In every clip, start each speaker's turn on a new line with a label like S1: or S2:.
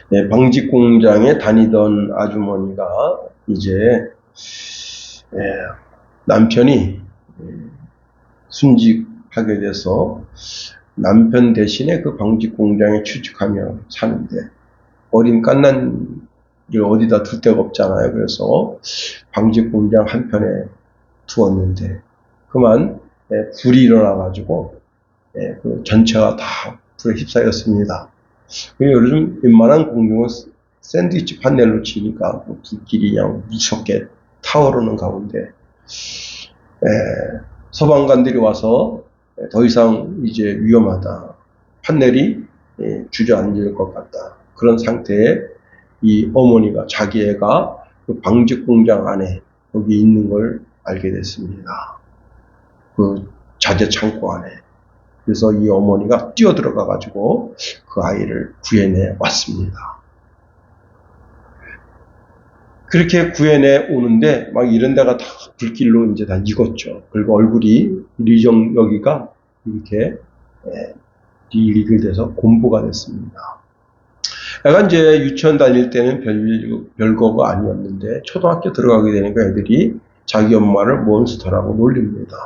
S1: 네, 방직 공장에 다니던 아주머니가 이제 남편이 순직하게 돼서 남편 대신에 그 방직 공장에 취직하며 사는데 어린 갓난을 어디다 둘 데가 없잖아요. 그래서 방직 공장 한편에 두었는데 그만 불이 일어나가지고 그 전체가 다 불에 휩싸였습니다. 요즘 웬만한 공룡은 샌드위치 판넬로 치니까 불길이 그냥 무섭게 타오르는 가운데 소방관들이 와서 더 이상 이제 위험하다. 판넬이 주저앉을 것 같다. 그런 상태에 이 어머니가 자기 애가 그 방직 공장 안에 여기 있는 걸 알게 됐습니다. 그 자재 창고 안에. 그래서 이 어머니가 뛰어들어가 가지고 그 아이를 구해내 왔습니다. 그렇게 구해내 오는데 막 이런 데가 다 불길로 이제 다 익었죠. 그리고 얼굴이 리정 여기가 이렇게 일이 돼서 곰보가 됐습니다. 애가 이제 유치원 다닐 때는 별거가 아니었는데 초등학교 들어가게 되니까 애들이 자기 엄마를 몬스터라고 놀립니다.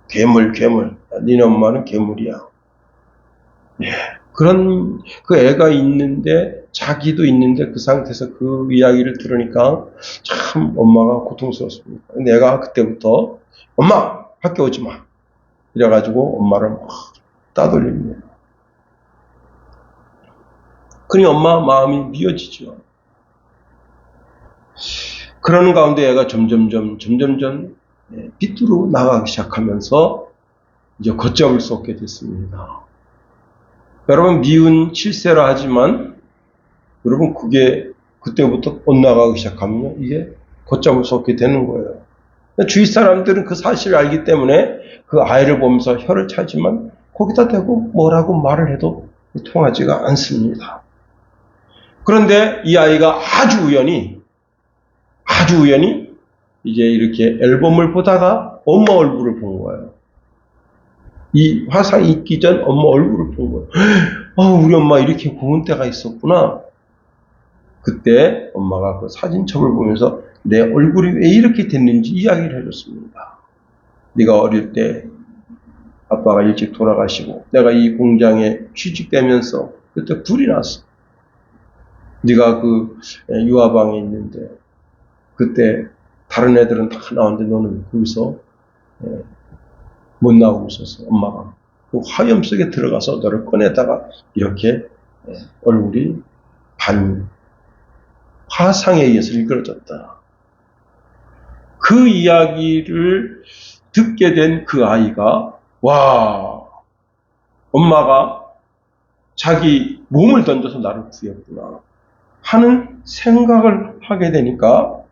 S1: 괴물. 니네 엄마는 괴물이야. 그런 그 애가 있는데 자기도 있는데 그 상태에서 그 이야기를 들으니까 참 엄마가 고통스럽습니다. 근데 애가 그때부터 엄마 학교 오지 마 이래가지고 엄마를 막 따돌립니다. 그러니 엄마 마음이 미어지죠. 그러는 가운데 애가 점점 삐뚤어 나가기 시작하면서 이제 걷잡을 수 없게 됐습니다. 여러분 미운 실세라 하지만 여러분 그게 그때부터 엇나가기 시작하면 이게 걷잡을 수 없게 되는 거예요. 주위 사람들은 그 사실을 알기 때문에 그 아이를 보면서 혀를 차지만 거기다 대고 뭐라고 말을 해도 통하지가 않습니다. 그런데 이 아이가 아주 우연히 이제 이렇게 앨범을 보다가 엄마 얼굴을 본 거예요. 이 화상이 있기 전 엄마 얼굴을 본 거예요. 우리 엄마 이렇게 고운 때가 있었구나. 그때 엄마가 그 사진첩을 보면서 내 얼굴이 왜 이렇게 됐는지 이야기를 해줬습니다. 네가 어릴 때 아빠가 일찍 돌아가시고 내가 이 공장에 취직되면서 그때 불이 났어. 네가 그 유아방에 있는데 그때 다른 애들은 다 나오는데 너는 거기서 못 나오고 있었어. 엄마가 그 화염 속에 들어가서 너를 꺼내다가 이렇게 얼굴이 반 화상에 의해서 일그러졌다. 그 이야기를 듣게 된 그 아이가 와, 엄마가 자기 몸을 던져서 나를 구했구나 하는 생각을 하게 되니까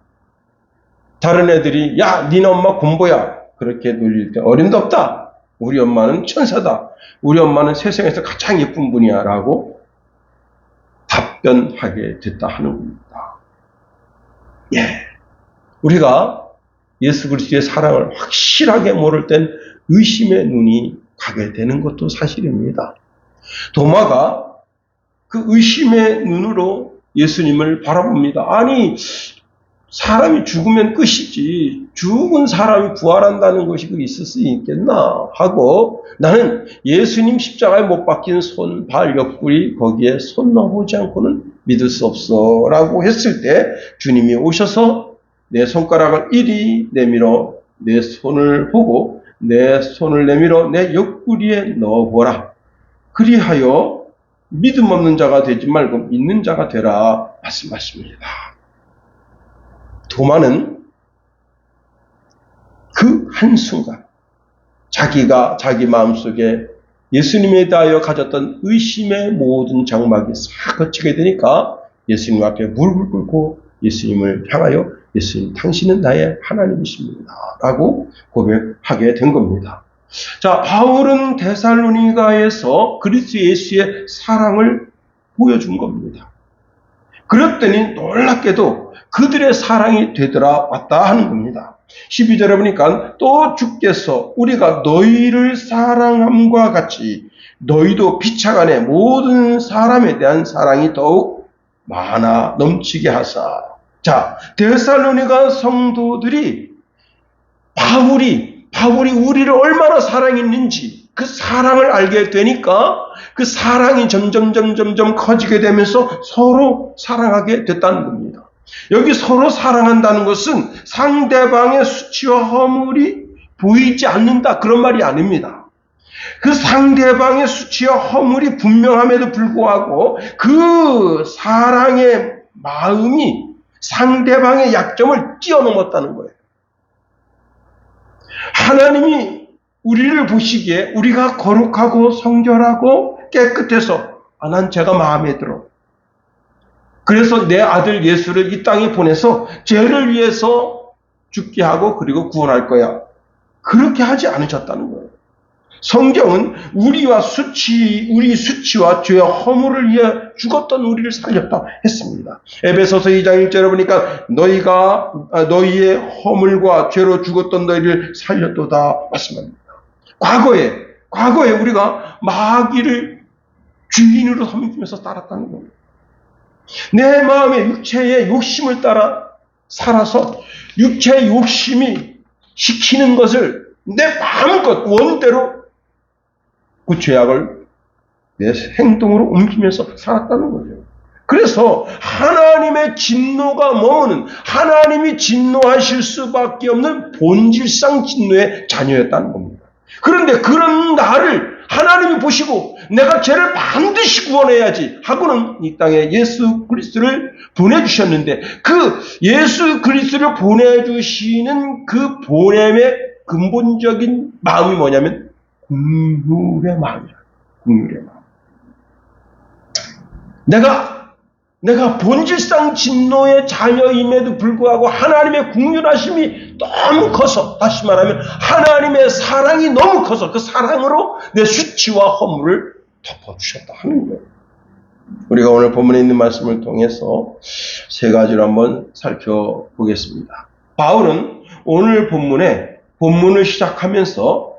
S1: 다른 애들이 야, 니네 엄마 곰보야 그렇게 놀릴 때 어림도 없다. 우리 엄마는 천사다. 우리 엄마는 세상에서 가장 예쁜 분이야 라고 답변하게 됐다 하는 겁니다. 우리가 예수 그리스도의 사랑을 확실하게 모를 땐 의심의 눈이 가게 되는 것도 사실입니다. 도마가 그 의심의 눈으로 예수님을 바라봅니다. 아니, 사람이 죽으면 끝이지. 죽은 사람이 부활한다는 것이 있을 수 있겠나 하고 나는 예수님 십자가에 못 박힌 손, 발, 옆구리 거기에 손 넣어보지 않고는 믿을 수 없어 라고 했을 때 주님이 오셔서 내 손가락을 이리 내밀어 내 손을 보고 내 손을 내밀어 내 옆구리에 넣어보라. 그리하여 믿음 없는 자가 되지 말고 믿는 자가 되라 말씀하십니다. 도마는 그 한순간 자기가 자기 마음속에 예수님에 대하여 가졌던 의심의 모든 장막이 싹 거치게 되니까 예수님 앞에 무릎을 꿇고 예수님을 향하여 예수님 당신은 나의 하나님이십니다 라고 고백하게 된 겁니다. 자, 바울은 데살로니가에서 그리스도 예수의 사랑을 보여준 겁니다. 그랬더니 놀랍게도 그들의 사랑이 되돌아왔다 하는 겁니다. 12절에 보니까 또 주께서 우리가 너희를 사랑함과 같이 너희도 피차간에 모든 사람에 대한 사랑이 더욱 많아 넘치게 하사. 자, 데살로니가 성도들이 바울이 우리를 얼마나 사랑했는지 그 사랑을 알게 되니까 그 사랑이 점점 커지게 되면서 서로 사랑하게 됐다는 겁니다. 여기 서로 사랑한다는 것은 상대방의 수치와 허물이 보이지 않는다 그런 말이 아닙니다. 그 상대방의 수치와 허물이 분명함에도 불구하고 그 사랑의 마음이 상대방의 약점을 뛰어넘었다는 거예요. 하나님이 우리를 보시기에 우리가 거룩하고 성결하고 깨끗해서 난 제가 마음에 들어. 그래서 내 아들 예수를 이 땅에 보내서 죄를 위해서 죽게 하고 그리고 구원할 거야. 그렇게 하지 않으셨다는 거예요. 성경은 우리 수치와 죄와 허물을 위해 죽었던 우리를 살렸다 했습니다. 에베소서 2장 1절에 보니까 너희의 허물과 죄로 죽었던 너희를 살렸도다 말씀합니다. 과거에 우리가 마귀를 주인으로 섬기면서 따랐다는 겁니다. 내 마음의 육체의 욕심을 따라 살아서 육체의 욕심이 시키는 것을 내 마음껏 원대로 그 죄악을 내 행동으로 옮기면서 살았다는 거죠. 그래서 하나님의 진노가 머무는 하나님이 진노하실 수밖에 없는 본질상 진노의 자녀였다는 겁니다. 그런데 그런 나를 하나님이 보시고 내가 죄를 반드시 구원해야지 하고는 이 땅에 예수 그리스도를 보내주셨는데 그 예수 그리스도를 보내주시는 그 보냄의 근본적인 마음이 뭐냐면 긍휼의 마음이야. 긍휼의 마음. 내가 본질상 진노의 자녀임에도 불구하고 하나님의 긍휼하심이 너무 커서, 다시 말하면 하나님의 사랑이 너무 커서 그 사랑으로 내 수치와 허물을 덮어주셨다 하는 거예요. 우리가 오늘 본문에 있는 말씀을 통해서 세 가지를 한번 살펴보겠습니다. 바울은 오늘 본문을 시작하면서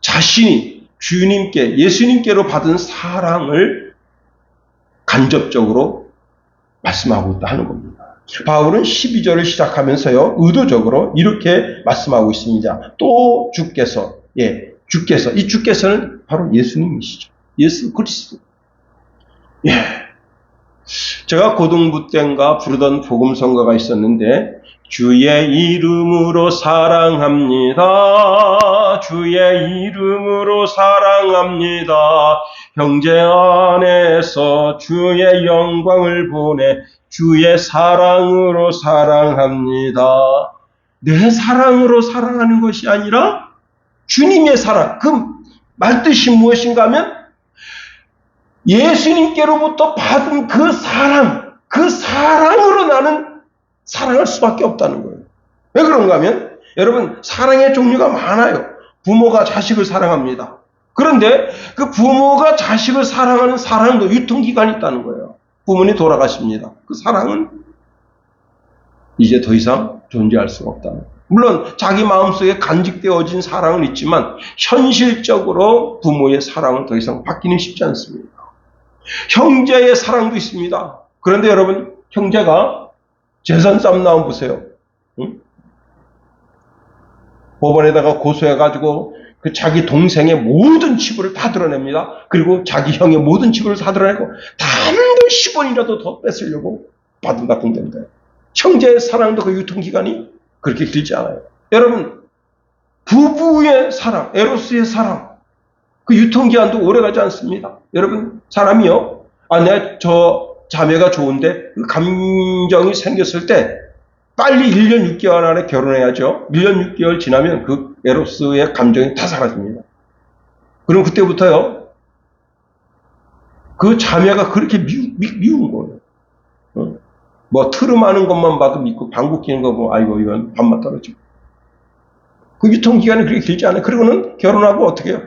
S1: 자신이 주님께, 예수님께로 받은 사랑을 간접적으로 말씀하고 있다 하는 겁니다. 바울은 12절을 시작하면서요, 의도적으로 이렇게 말씀하고 있습니다. 또 주께서, 이 주께서는 바로 예수님이시죠. 예수 그리스도. 제가 고등부 때인가 부르던 복음성가가 있었는데, 주의 이름으로 사랑합니다. 주의 이름으로 사랑합니다. 형제 안에서 주의 영광을 보내 주의 사랑으로 사랑합니다. 내 사랑으로 사랑하는 것이 아니라 주님의 사랑. 그 말뜻이 무엇인가 하면 예수님께로부터 받은 그 사랑으로 나는 사랑할 수밖에 없다는 거예요. 왜 그런가 하면 여러분, 사랑의 종류가 많아요. 부모가 자식을 사랑합니다. 그런데 그 부모가 자식을 사랑하는 사랑도 유통기간이 있다는 거예요. 부모님이 돌아가십니다. 그 사랑은 이제 더 이상 존재할 수가 없다는 거예요. 물론 자기 마음속에 간직되어진 사랑은 있지만 현실적으로 부모의 사랑은 더 이상 받기는 쉽지 않습니다. 형제의 사랑도 있습니다. 그런데 여러분, 형제가 재산 싸움 나오면 보세요. 응? 법원에다가 고소해가지고 그 자기 동생의 모든 치부를 다 드러냅니다. 그리고 자기 형의 모든 치부를 다 드러내고 단돈 10원이라도 더 뺏으려고 받은다 공됩니다. 형제의 사랑도 그 유통기간이 그렇게 길지 않아요. 여러분, 부부의 사랑, 에로스의 사랑, 그 유통기한도 오래가지 않습니다. 여러분, 사람이요, 내가 저 자매가 좋은데 그 감정이 생겼을 때 빨리 1년 6개월 안에 결혼해야죠. 1년 6개월 지나면 그 에로스의 감정이 다 사라집니다. 그럼 그때부터요, 그 자매가 그렇게 미운 거예요. 뭐 트름하는 것만 봐도 믿고 방구 끼는 거 보면 아이고 이건 밥맛 떨어지고. 그 유통기간이 그렇게 길지 않아요. 그리고는 결혼하고 어떻게 해요?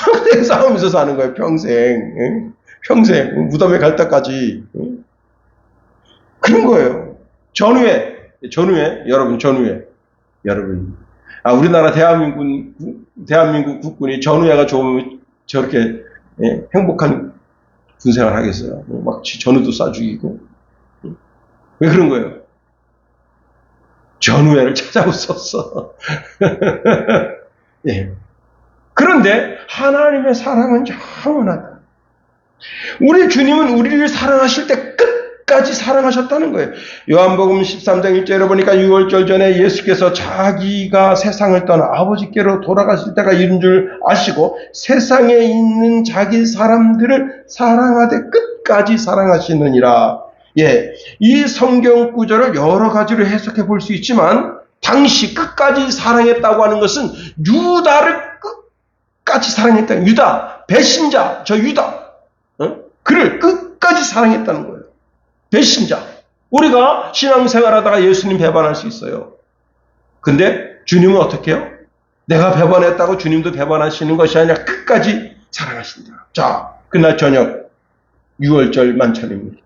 S1: 평생 싸우면서 사는 거예요. 평생 무덤에 갈 때까지. 그런 거예요. 전후회, 여러분, 전후회. 여러분. 우리나라 대한민국 국군이 전후회가 좋으면 저렇게 행복한 군생활 하겠어요. 막 전우도 쏴 죽이고. 왜 그런 거예요? 전후회를 찾아왔었어. 예. 그런데 하나님의 사랑은 영원하다. 우리 주님은 우리를 사랑하실 때 끝까지 사랑하셨다는 거예요. 요한복음 13장 1절에 보니까 6월절 전에 예수께서 자기가 세상을 떠나 아버지께로 돌아가실 때가 이른 줄 아시고 세상에 있는 자기 사람들을 사랑하되 끝까지 사랑하시느니라. 예, 이 성경 구절을 여러 가지로 해석해 볼 수 있지만 당시 끝까지 사랑했다고 하는 것은 유다를 끝까지 사랑했다. 유다, 배신자, 저 유다. 그를 끝까지 사랑했다는 거예요. 배신자. 우리가 신앙생활하다가 예수님 배반할 수 있어요. 근데 주님은 어떻게 해요? 내가 배반했다고 주님도 배반하시는 것이 아니라 끝까지 사랑하신다. 자, 그날 저녁 6월절 만찬입니다.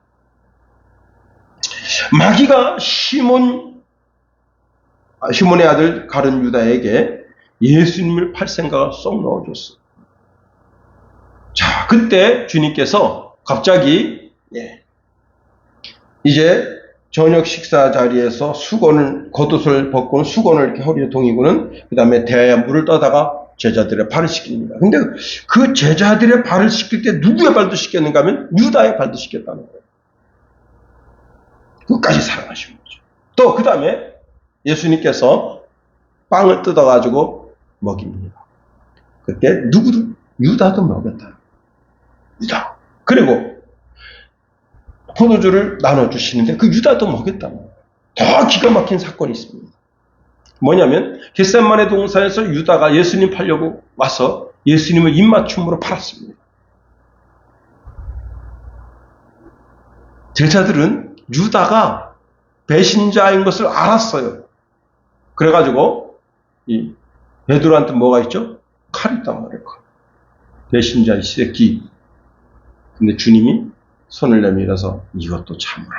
S1: 마귀가 시몬의 아들 가룟 유다에게 예수님을 팔 생각을 쏙 넣어줬어. 자, 그때 주님께서 갑자기 이제 저녁 식사 자리에서 겉옷을 벗고 수건을 이렇게 허리에 동이고는 그 다음에 대야에 물을 떠다가 제자들의 발을 씻깁니다. 근데 그 제자들의 발을 씻길 때 누구의 발도 씻겼는가 하면 유다의 발도 씻겼다는 거예요. 끝까지 사랑하신 거죠. 또 그 다음에 예수님께서 빵을 뜯어가지고 먹입니다. 그때 누구도 유다도 먹였다. 유다. 그리고 포도주를 나눠주시는데 그 유다도 먹였다는 거예요. 더 기가 막힌 사건이 있습니다. 뭐냐면 겟세마네 동산에서 유다가 예수님 팔려고 와서 예수님을 입맞춤으로 팔았습니다. 제자들은 유다가 배신자인 것을 알았어요. 그래가지고 이 베드로한테 뭐가 있죠? 칼이 있단 말이에요. 배신자 이 새끼. 근데 주님이 손을 내밀어서 이것도 참으라.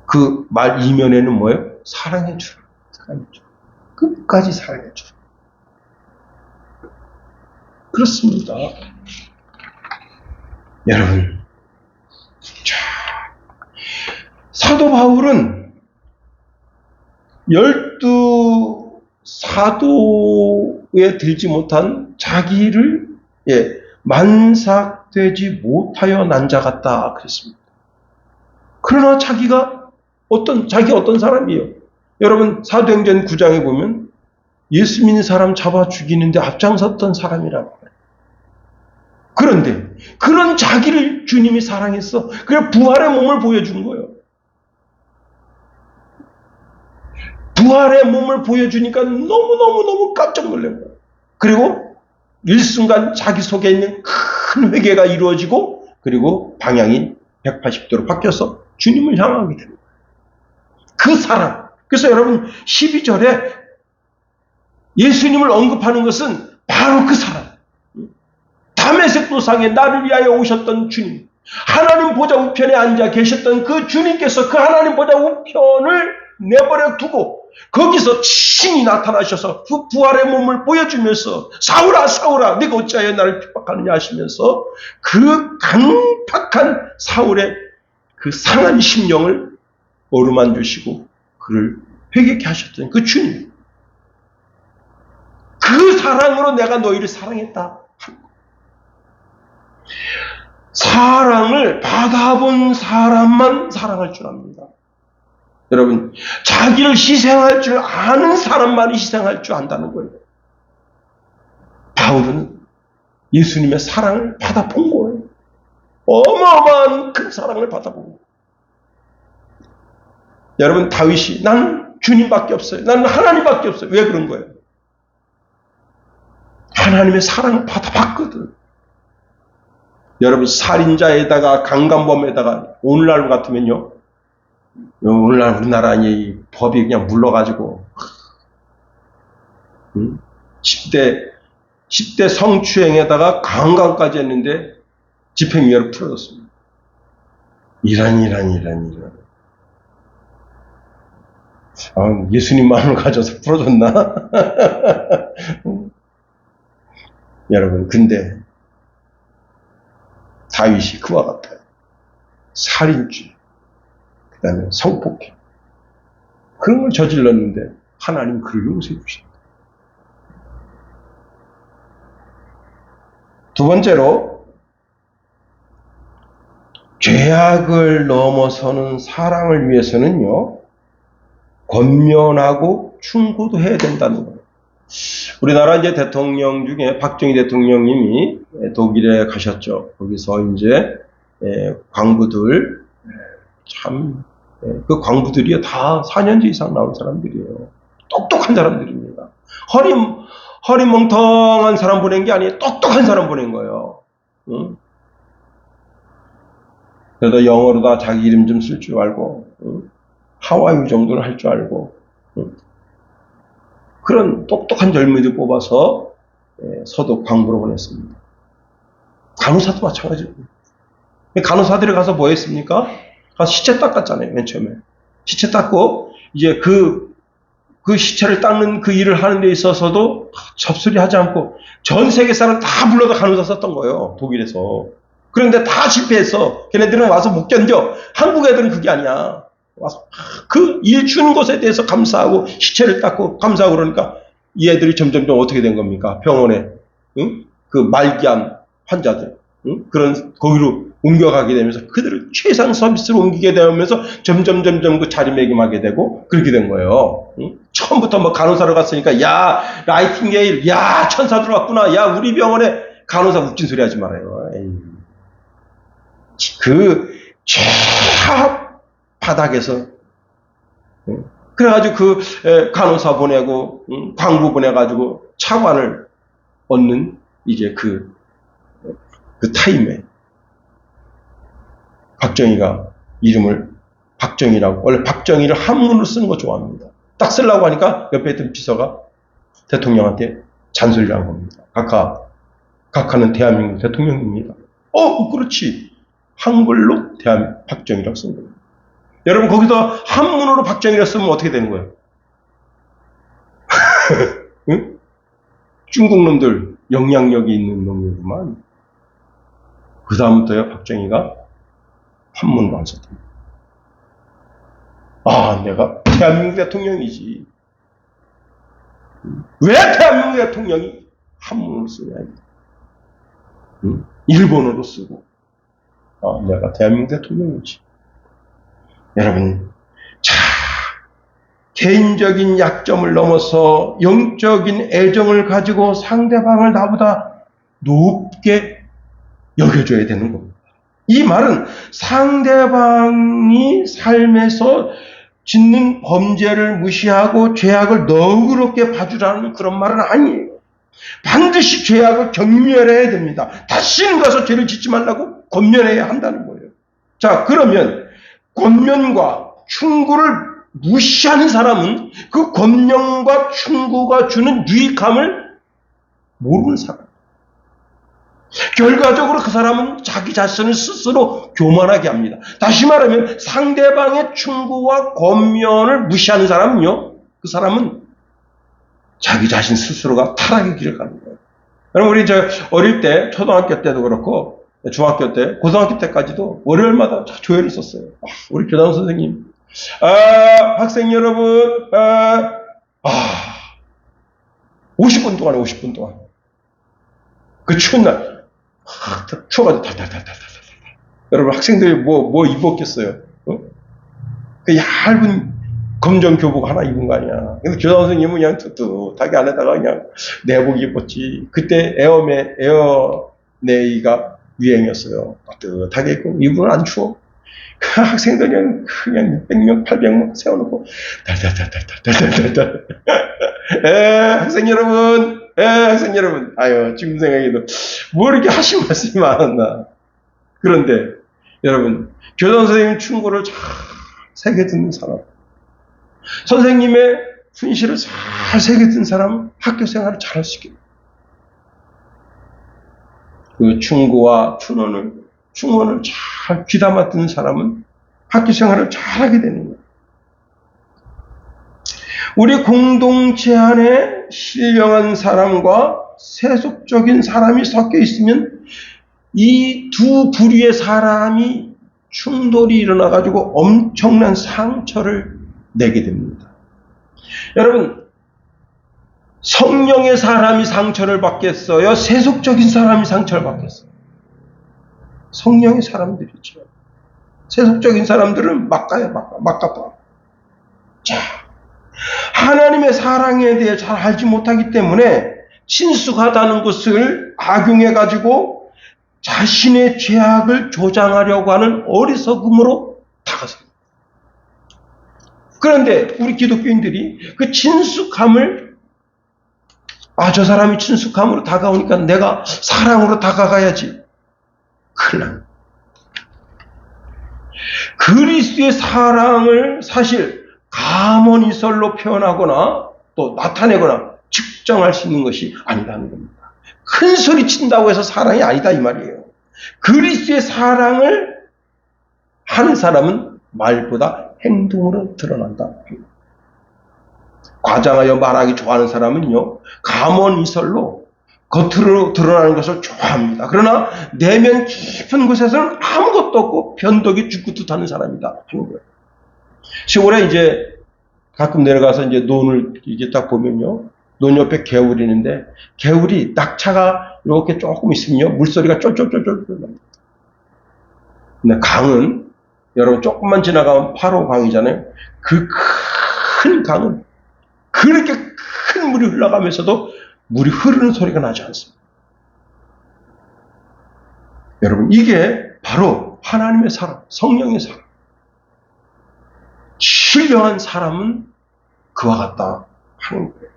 S1: 그 말 이면에는 뭐예요? 사랑해주라. 사랑해주라. 끝까지 사랑해주라. 그렇습니다. 여러분. 자, 사도 바울은 12 사도에 들지 못한 자기를 만삭되지 못하여 난 자 같다 그랬습니다. 그러나 자기가 어떤 사람이에요? 여러분 사도행전 9장에 보면 예수 믿는 사람 잡아 죽이는데 앞장섰던 사람이라고 해요. 그런데 그런 자기를 주님이 사랑했어. 그래서 부활의 몸을 보여준 거예요. 부활의 몸을 보여주니까 너무너무 깜짝 놀란 거예요. 그리고 일순간 자기 속에 있는 큰 회개가 이루어지고 그리고 방향이 180도로 바뀌어서 주님을 향하게 됩니다. 그 사랑. 그래서 여러분 12절에 예수님을 언급하는 것은 바로 그 사랑. 다메섹 도상에 나를 위하여 오셨던 주님. 하나님 보좌 우편에 앉아 계셨던 그 주님께서 그 하나님 보좌 우편을 내버려 두고 거기서 친히 나타나셔서 그 부활의 몸을 보여주면서 사울아 사울아 네가 어찌하여 나를 핍박하느냐 하시면서 그 강팍한 사울의 그 상한 심령을 어루만주시고 그를 회개케 하셨던 그 주님. 그 사랑으로 내가 너희를 사랑했다. 사랑을 받아본 사람만 사랑할 줄 압니다. 여러분, 자기를 희생할 줄 아는 사람만이 희생할 줄 안다는 거예요. 바울은 예수님의 사랑을 받아본 거예요. 어마어마한 큰 사랑을 받아본 거예요. 여러분, 다윗이 나는 주님밖에 없어요. 나는 하나님밖에 없어요. 왜 그런 거예요? 하나님의 사랑을 받아봤거든. 여러분, 살인자에다가 강간범에다가 오늘날 같으면요, 오늘날 우리나라 이 법이 그냥 물러가지고 10대 성추행에다가 강간까지 했는데 집행유예로 풀어졌습니다. 이런. 예수님 마음을 가져서 풀어줬나? 여러분, 근데 다윗이 그와 같아요. 살인죄, 그 다음에 성폭행, 그런 걸 저질렀는데 하나님 그를 용서해 주십니다. 두 번째로, 죄악을 넘어서는 사랑을 위해서는요, 권면하고 충고도 해야 된다는 거예요. 우리나라 이제 대통령 중에 박정희 대통령님이 독일에 가셨죠. 거기서 이제 광부들, 참, 그 광부들이 다 4년제 이상 나온 사람들이에요. 똑똑한 사람들입니다. 허리멍텅한 사람 보낸 게 아니에요. 똑똑한 사람 보낸 거예요. 응? 그래도 영어로 다 자기 이름 좀 쓸 줄 알고, 응? 하와이 정도는 할 줄 알고, 응? 그런 똑똑한 젊은이들 뽑아서 서도 광부로 보냈습니다. 간호사도 마찬가지입니다. 간호사들이 가서 뭐 했습니까? 가서 시체 닦았잖아요, 맨 처음에. 시체 닦고, 이제 그 시체를 닦는 그 일을 하는 데 있어서도 접수리 하지 않고 전 세계 사람 다 불러다 간호사 썼던 거예요, 독일에서. 그런데 다 실패했어. 걔네들은 와서 못 견뎌. 한국 애들은 그게 아니야. 와서 그 일 주는 것에 대해서 감사하고 시체를 닦고 감사하고 그러니까 이 애들이 점점 어떻게 된 겁니까? 병원에 응? 그 말기암 환자들 응? 그런 거기로 옮겨가게 되면서 그들을 최상 서비스로 옮기게 되면서 점점 그 자리매김하게 되고 그렇게 된 거예요. 응? 처음부터 뭐 간호사로 갔으니까 야 라이팅게일 야 천사 들어왔구나 야 우리 병원에 간호사 웃긴 소리 하지 말아요. 에이. 그 최하 바닥에서 그래가지고 그 간호사 보내고 광부 보내가지고 차관을 얻는 이제 그 타임에 박정희가 이름을 박정희라고 원래 박정희를 한문으로 쓰는 거 좋아합니다. 딱 쓰려고 하니까 옆에 있던 비서가 대통령한테 잔소리를 한 겁니다. 각하는 대한민국 대통령입니다. 그렇지. 한글로 박정희라고 쓴 겁니다. 여러분 거기서 한문으로 박정희라 쓰면 어떻게 되는 거예요? 응? 중국 놈들 영향력이 있는 놈이구만. 그 다음부터요 박정희가 한문으로 안 썼답니다. 내가 대한민국 대통령이지. 왜 대한민국 대통령이 한문으로 쓰냐? 일본어로 쓰고. 내가 대한민국 대통령이지. 여러분, 개인적인 약점을 넘어서 영적인 애정을 가지고 상대방을 나보다 높게 여겨줘야 되는 겁니다. 이 말은 상대방이 삶에서 짓는 범죄를 무시하고 죄악을 너그럽게 봐주라는 그런 말은 아니에요. 반드시 죄악을 경멸해야 됩니다. 다시는 가서 죄를 짓지 말라고 권면해야 한다는 거예요. 자, 그러면 권면과 충고를 무시하는 사람은 그 권면과 충고가 주는 유익함을 모르는 사람. 결과적으로 그 사람은 자기 자신을 스스로 교만하게 합니다. 다시 말하면 상대방의 충고와 권면을 무시하는 사람은요, 그 사람은 자기 자신 스스로가 타락의 길을 가는 거예요. 여러분 우리 어릴 때 초등학교 때도 그렇고 중학교 때 고등학교 때까지도 월요일마다 조회를 썼어요. 우리 교장 선생님 학생 여러분 50분 동안에 50분 동안 그 추운 날 추워가지고 달달달달달달 여러분 학생들이 뭐 입었겠어요? 그 얇은 검정 교복 하나 입은 거 아니야. 근데 교장 선생님은 그냥 뚜뚜하게 안에다가 그냥 내복 입었지. 그때 에어네이가 유행이었어요. 따뜻하게 입고 이분은 안 추워. 그 학생들 그냥 600명, 800명 세워놓고 달달달달달달달달. 학생 여러분. 아유 지금 생각해도 뭐 이렇게 하신 말씀이 많았나. 그런데 여러분 교장 선생님 충고를 잘 새겨 듣는 사람, 선생님의 훈시를 잘 새겨 듣는 사람은 학교 생활을 잘할 수 있겠다. 그 충고와 춘원을 충원을 잘 귀담아 듣는 사람은 학교 생활을 잘하게 되는 거예요. 우리 공동체 안에 신령한 사람과 세속적인 사람이 섞여 있으면 이 두 부류의 사람이 충돌이 일어나가지고 엄청난 상처를 내게 됩니다. 여러분, 성령의 사람이 상처를 받겠어요? 세속적인 사람이 상처를 받겠어요? 성령의 사람들이죠. 세속적인 사람들은 막가봐. 자, 하나님의 사랑에 대해 잘 알지 못하기 때문에 친숙하다는 것을 악용해가지고 자신의 죄악을 조장하려고 하는 어리석음으로 다가섭니다. 그런데 우리 기독교인들이 그 친숙함을, 저 사람이 친숙함으로 다가오니까 내가 사랑으로 다가가야지. 큰일 납니다. 그리스도의 사랑을 사실 가모니설로 표현하거나 또 나타내거나 측정할 수 있는 것이 아니라는 겁니다. 큰 소리 친다고 해서 사랑이 아니다 이 말이에요. 그리스도의 사랑을 하는 사람은 말보다 행동으로 드러난다. 과장하여 말하기 좋아하는 사람은요, 가모니설로 겉으로 드러나는 것을 좋아합니다. 그러나 내면 깊은 곳에서는 아무것도 없고 변덕이 죽고 뜻하는 사람이다 하는 거예요. 시골에 이제 가끔 내려가서 이제 논을 이제 딱 보면요, 논 옆에 개울이 있는데 개울이 낙차가 이렇게 조금 있으면요 물소리가 쫄쫄쫄쫄 납니다. 근데 강은 여러분 조금만 지나가면 8호 강이잖아요. 그 큰 강은 그렇게 큰 물이 흘러가면서도 물이 흐르는 소리가 나지 않습니다. 여러분, 이게 바로 하나님의 사랑, 성령의 사랑. 신령한 사람은 그와 같다 하는 거예요.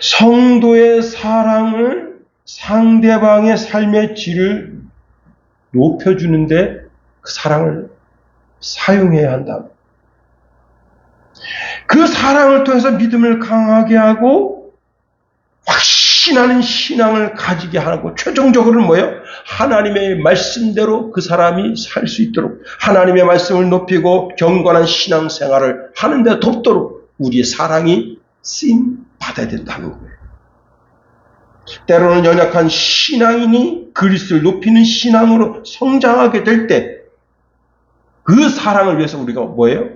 S1: 성도의 사랑을 상대방의 삶의 질을 높여주는데 그 사랑을 사용해야 한다. 그 사랑을 통해서 믿음을 강하게 하고 확신하는 신앙을 가지게 하고 최종적으로는 뭐예요? 하나님의 말씀대로 그 사람이 살 수 있도록 하나님의 말씀을 높이고 경건한 신앙생활을 하는데 돕도록 우리의 사랑이 쓰임 받아야 된다는 거예요. 때로는 연약한 신앙인이 그리스도를 높이는 신앙으로 성장하게 될 때 그 사랑을 위해서 우리가 뭐예요?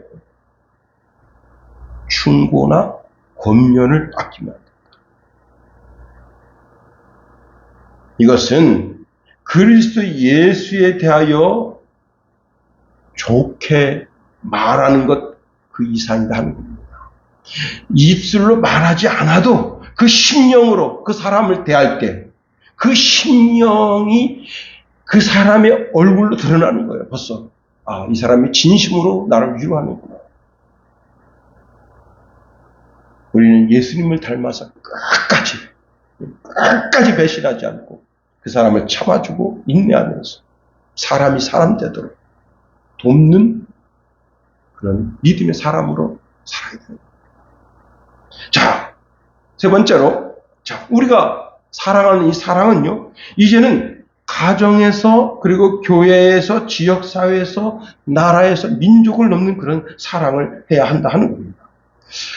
S1: 충고나 권면을 아끼면 안 된다. 이것은 그리스도 예수에 대하여 좋게 말하는 것 그 이상이다 하는 겁니다. 입술로 말하지 않아도 그 심령으로 그 사람을 대할 때 그 심령이 그 사람의 얼굴로 드러나는 거예요. 벌써 이 사람이 진심으로 나를 위로하는구나. 우리는 예수님을 닮아서 끝까지 배신하지 않고 그 사람을 참아주고 인내하면서 사람이 사람 되도록 돕는 그런 믿음의 사람으로 살아야 됩니다. 자, 세 번째로, 우리가 사랑하는 이 사랑은요, 이제는 가정에서, 그리고 교회에서, 지역사회에서, 나라에서, 민족을 넘는 그런 사랑을 해야 한다 하는 겁니다.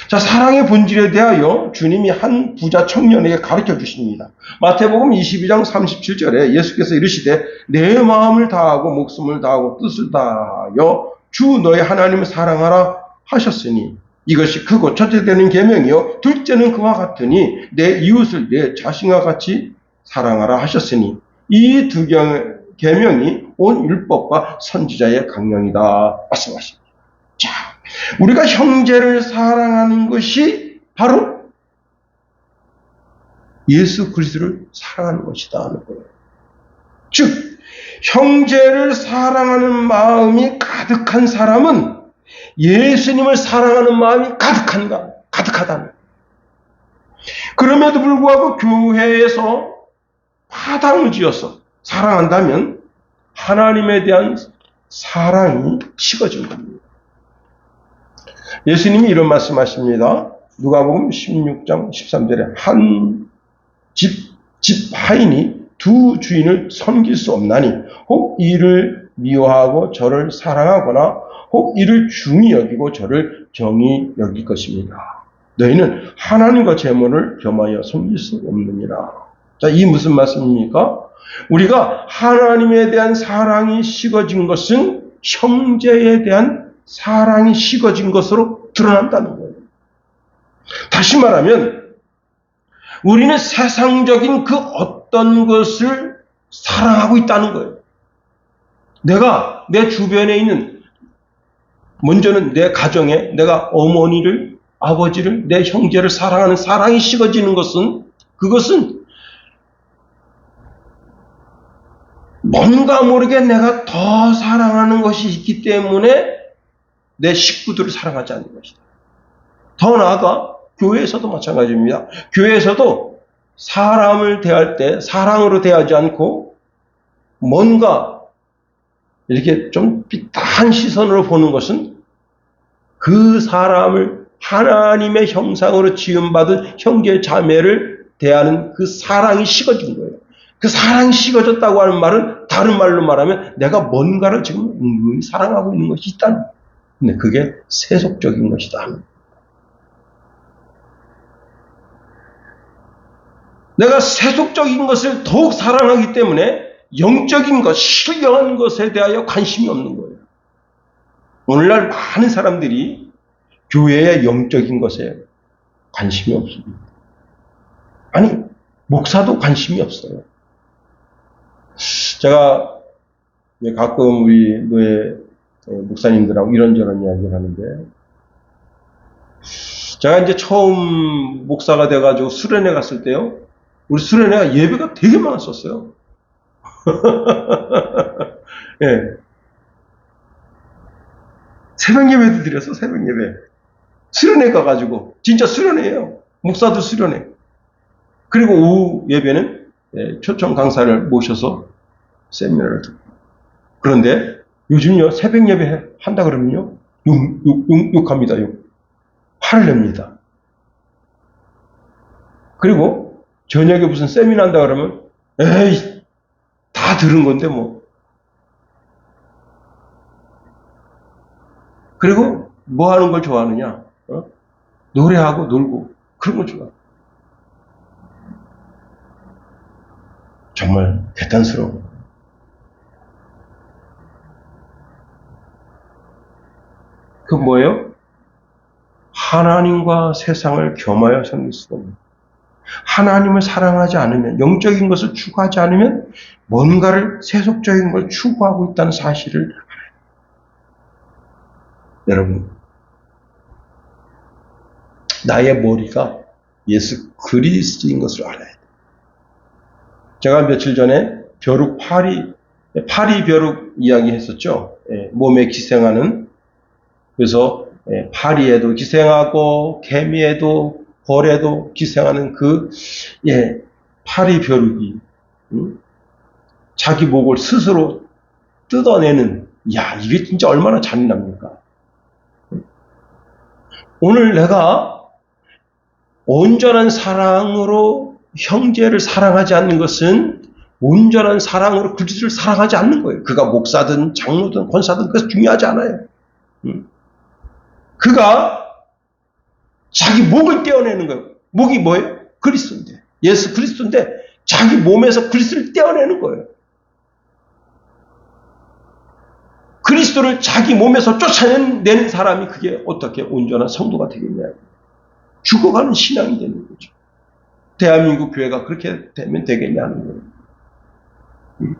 S1: 자, 사랑의 본질에 대하여 주님이 한 부자 청년에게 가르쳐 주십니다. 마태복음 22장 37절에 예수께서 이르시되 내 마음을 다하고 목숨을 다하고 뜻을 다하여 주 너의 하나님을 사랑하라 하셨으니 이것이 크고 첫째 되는 계명이요 둘째는 그와 같으니 내 이웃을 내 자신과 같이 사랑하라 하셨으니 이 두 계명이 온 율법과 선지자의 강령이다 말씀하십니다. 자, 우리가 형제를 사랑하는 것이 바로 예수 그리스도를 사랑하는 것이다 하는 거예요. 즉 형제를 사랑하는 마음이 가득한 사람은 예수님을 사랑하는 마음이 가득하다는 거예요. 그럼에도 불구하고 교회에서 화당을 지어서 사랑한다면 하나님에 대한 사랑이 식어진 겁니다. 예수님이 이런 말씀하십니다. 누가복음 16장 13절에 한 집 하인이 두 주인을 섬길 수 없나니 혹 이를 미워하고 저를 사랑하거나 혹 이를 중히 여기고 저를 정히 여길 것입니다. 너희는 하나님과 재물을 겸하여 섬길 수 없느니라. 자, 이 무슨 말씀입니까? 우리가 하나님에 대한 사랑이 식어진 것은 형제에 대한 사랑이 식어진 것으로 드러난다는 거예요. 다시 말하면 우리는 세상적인 그 어떤 것을 사랑하고 있다는 거예요. 내가 내 주변에 있는, 먼저는 내 가정에 내가 어머니를, 아버지를, 내 형제를 사랑하는 사랑이 식어지는 것은, 그것은 뭔가 모르게 내가 더 사랑하는 것이 있기 때문에 내 식구들을 사랑하지 않는 것이다. 더 나아가 교회에서도 마찬가지입니다. 교회에서도 사람을 대할 때 사랑으로 대하지 않고 뭔가 이렇게 좀 삐딱한 시선으로 보는 것은 그 사람을 하나님의 형상으로 지음받은 형제 자매를 대하는 그 사랑이 식어진 거예요. 그 사랑이 식어졌다고 하는 말은 다른 말로 말하면 내가 뭔가를 지금 은근히 사랑하고 있는 것이 있다는 거예요. 근데 그게 세속적인 것이다. 내가 세속적인 것을 더욱 사랑하기 때문에 영적인 것, 신령한 것에 대하여 관심이 없는 거예요. 오늘날 많은 사람들이 교회의 영적인 것에 관심이 없습니다. 아니, 목사도 관심이 없어요. 제가 가끔 우리 노예 목사님들하고 이런저런 이야기를 하는데, 제가 이제 처음 목사가 돼가지고 수련회 갔을 때요, 우리 수련회가 예배가 되게 많았었어요. 예. 새벽 예배도 드렸어, 새벽 예배. 수련회 가가지고, 진짜 수련회예요. 목사도 수련회. 그리고 오후 예배는 초청 강사를 모셔서 세미나를 듣고. 그런데 요즘요, 새벽 예배 한다 그러면요, 욕합니다, 욕. 화를 냅니다. 그리고 저녁에 무슨 세미나 한다 그러면, 에이, 다 들은 건데 뭐. 그리고 뭐 하는 걸 좋아하느냐? 노래하고 놀고 그런 걸 좋아해요. 정말 대단스러워. 그 뭐예요? 하나님과 세상을 겸하여 섬길 수가 없는. 하나님을 사랑하지 않으면, 영적인 것을 추구하지 않으면 뭔가를 세속적인 걸 추구하고 있다는 사실을 알아요. 여러분, 나의 머리가 예수 그리스도인 것을 알아야 돼요. 제가 며칠 전에 벼룩 파리 벼룩 이야기 했었죠. 몸에 기생하는. 그래서 파리에도 기생하고 개미에도 벌에도 기생하는 그 파리 벼룩이 자기 목을 스스로 뜯어내는, 이게 진짜 얼마나 잔인합니까? 오늘 내가 온전한 사랑으로 형제를 사랑하지 않는 것은 온전한 사랑으로 그리스도를 사랑하지 않는 거예요. 그가 목사든 장로든 권사든 그것은 중요하지 않아요. 그가 자기 목을 떼어내는 거예요. 목이 뭐예요? 그리스도인데, 예수 그리스도인데 자기 몸에서 그리스도를 떼어내는 거예요. 그리스도를 자기 몸에서 쫓아내는 사람이 그게 어떻게 온전한 성도가 되겠냐. 죽어가는 신앙이 되는 거죠. 대한민국 교회가 그렇게 되면 되겠냐는 거예요.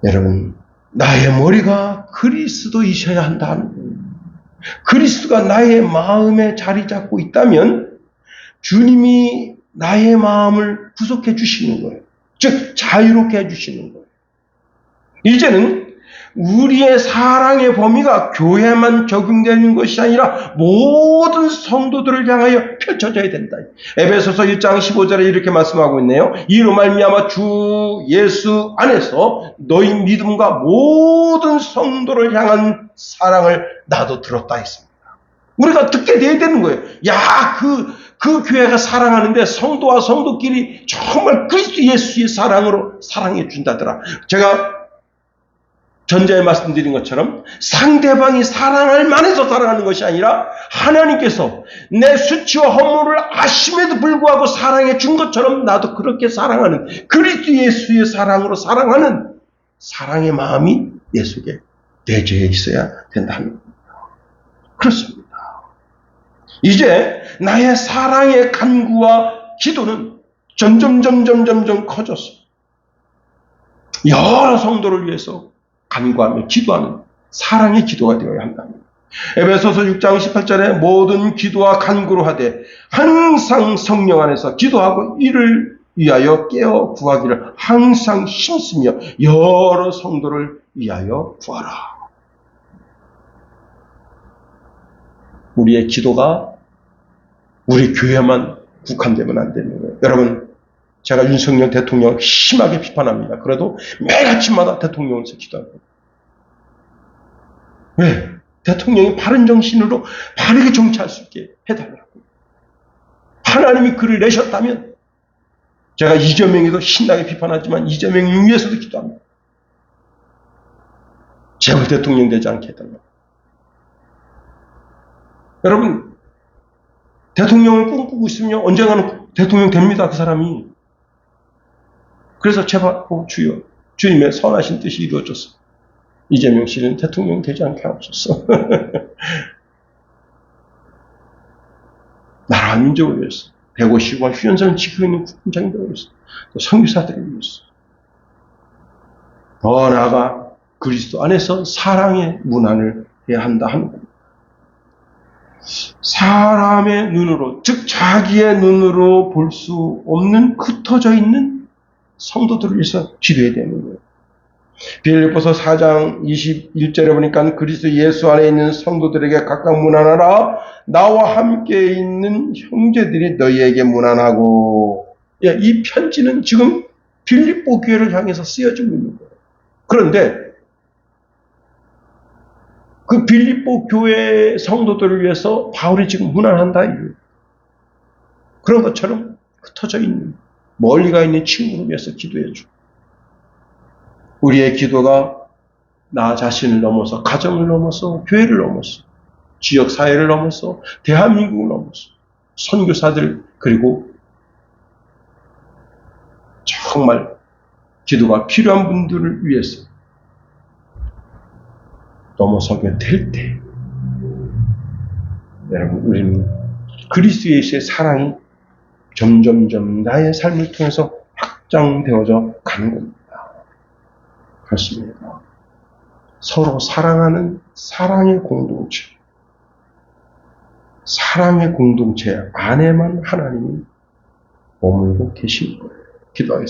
S1: 여러분, 나의 머리가 그리스도이셔야 한다는 거예요. 그리스도가 나의 마음에 자리 잡고 있다면 주님이 나의 마음을 구속해 주시는 거예요. 즉 자유롭게 해주시는 거예요. 이제는 우리의 사랑의 범위가 교회만 적용되는 것이 아니라 모든 성도들을 향하여 펼쳐져야 된다. 에베소서 1장 15절에 이렇게 말씀하고 있네요. 이로 말미암아 주 예수 안에서 너희 믿음과 모든 성도를 향한 사랑을 나도 들었다 했습니다. 우리가 듣게 돼야 되는 거예요. 야, 그 교회가 사랑하는데 성도와 성도끼리 정말 그리스도 예수의 사랑으로 사랑해 준다더라. 제가 전자에 말씀드린 것처럼 상대방이 사랑할 만해서 사랑하는 것이 아니라 하나님께서 내 수치와 허물을 아심에도 불구하고 사랑해 준 것처럼 나도 그렇게 사랑하는 그리스도 예수의 사랑으로 사랑하는 사랑의 마음이 내 속에 내재해 있어야 된다는 겁니다. 그렇습니다. 이제 나의 사랑의 간구와 기도는 점점 커졌어. 여러 성도를 위해서 간구하며 기도하는 사랑의 기도가 되어야 한답니다. 에베소서 6장 18절에 모든 기도와 간구로 하되 항상 성령 안에서 기도하고 이를 위하여 깨어 구하기를 항상 힘쓰며 여러 성도를 위하여 구하라. 우리의 기도가 우리 교회만 국한되면 안 되는 거예요. 여러분, 제가 윤석열 대통령을 심하게 비판합니다. 그래도 매일 아침마다 대통령을 기도합니다. 왜? 대통령이 바른 정신으로 바르게 정치할 수 있게 해달라고. 하나님이 그를 내셨다면 제가 이재명에도 신나게 비판하지만 이재명을 위해서도 기도합니다. 제발 대통령 되지 않게 해달라고. 여러분, 대통령을 꿈꾸고 있으면 언젠가는 대통령 됩니다. 그 사람이. 그래서 제발 주여, 주님의 선하신 뜻이 이루어졌어. 이재명 씨는 대통령 되지 않게 하옵소서. 나라 민족을 위해서 150만 휴전선을 지키고 있는 국민장님들을 위해서 또 선교사들을 위해서 더 나아가 그리스도 안에서 사랑의 문안을 해야 한다 하는 겁니다. 사람의 눈으로, 즉 자기의 눈으로 볼 수 없는 흩어져 있는 성도들을 위해서 기도해야 되는 거예요. 빌립보서 4장 21절에 보니까 그리스도 예수 안에 있는 성도들에게 각각 문안하라. 나와 함께 있는 형제들이 너희에게 문안하고. 이 편지는 지금 빌립보 교회를 향해서 쓰여지고 있는 거예요. 그런데 그 빌립보 교회 성도들을 위해서 바울이 지금 문안한다. 그런 것처럼 흩어져 있는 멀리 가 있는 친구를 위해서 기도해 줘. 우리의 기도가 나 자신을 넘어서 가정을 넘어서 교회를 넘어서 지역 사회를 넘어서 대한민국을 넘어서 선교사들 그리고 정말 기도가 필요한 분들을 위해서 넘어서게 될 때 여러분 우리는 그리스도 예수의 사랑이 점점점 나의 삶을 통해서 확장되어져 가는 겁니다. 그렇습니다. 서로 사랑하는 사랑의 공동체. 사랑의 공동체 안에만 하나님이 머물고 계신 거예요. 기도하겠습니다.